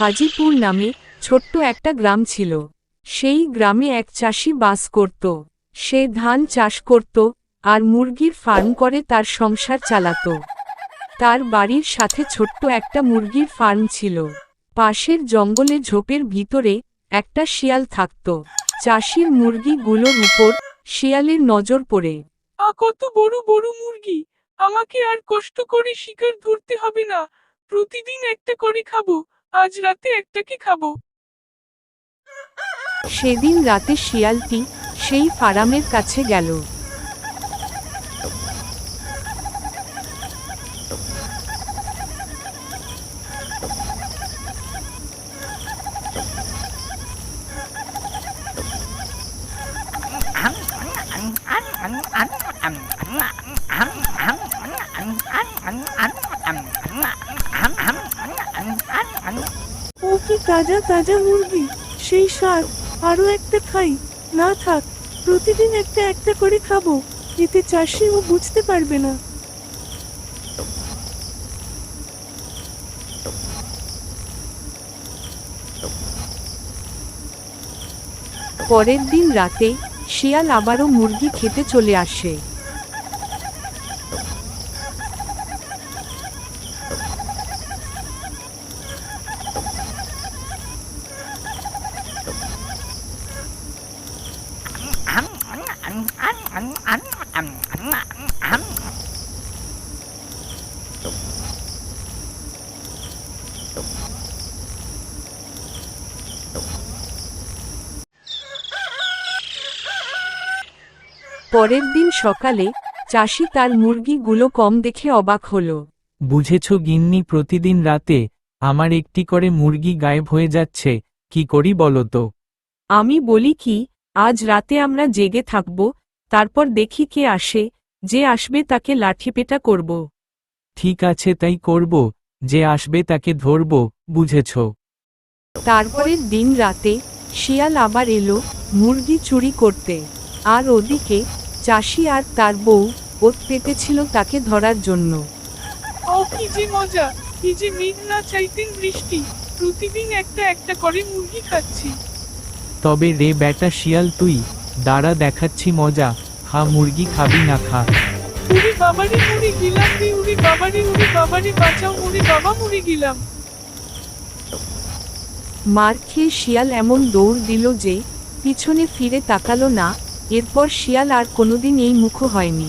হাজিপুর নামে ছোট্ট একটা গ্রাম ছিল। সেই গ্রামে এক চাষি বাস করত। সে ধান চাষ করত আর মুরগির ফার্ম করে তার সংসার চালাত। তার বাড়ির সাথে ছোট্ট একটা মুরগির ফার্ম ছিল। পাশের জঙ্গলে ঝোপের ভিতরে একটা শিয়াল থাকত। চাষির মুরগিগুলোর উপর শিয়ালের নজর পড়ে। কত বড় বড় মুরগি! আমাকে আর কষ্ট করে শিকার ধরতে হবে না। প্রতিদিন একটা করে খাবো। আজ রাতে একটাকে খাবো। সেদিন রাতে শিয়ালটি সেই ফার্মের কাছে গেল। ও কি তাজা তাজা মুরগি! সেই স্বাদ! আরো একটা খাই। না থাক, প্রতিদিন একটা একটা করে খাবো। এতে চাষিও বুঝতে পারবে না। পরের দিন রাতে শিয়াল আবারও মুরগি খেতে চলে আসে। পরের দিন সকালে চাষি তার মুরগিগুলো কম দেখে অবাক হলো। বুঝেছ গিন্নি, প্রতিদিন রাতে আমার একটি করে মুরগি গায়েব হয়ে যাচ্ছে, কি করি বলো তো? আমি বলি কি, আজ রাতে আমরা জেগে থাকব, তারপর দেখি কে আসে। যে আসবে তাকে লাঠিপেটা করব। ঠিক আছে, তাই করব। যে আসবে তাকে ধরব, বুঝেছ? তারপরের দিন রাতে শিয়াল আবার এলো মুরগি চুরি করতে। আর ওদিকে চাষি আর তার বউ ওত পেতেছিল তাকে ধরার জন্য। কি যে মজা! কি যে মেঘ না চাইতেন বৃষ্টি! প্রতিদিন একটা একটা করে মুরগি খাচ্ছি। তবে রে ব্যাটা শিয়াল, তুই দাঁড়া, দেখাচ্ছি মজা। খা মুরগি, খাবি না খা। উড়ে বাবারে মরে গেলাম রে! উড়ে বাবারে বাঁচাও! ওরে বাবা, মরে গেলাম। মার খেয়ে শিয়াল এমন দৌড় দিল যে পিছনে ফিরে তাকালো না। এরপর শিয়াল আর কোনোদিন এই মুখো হয়নি।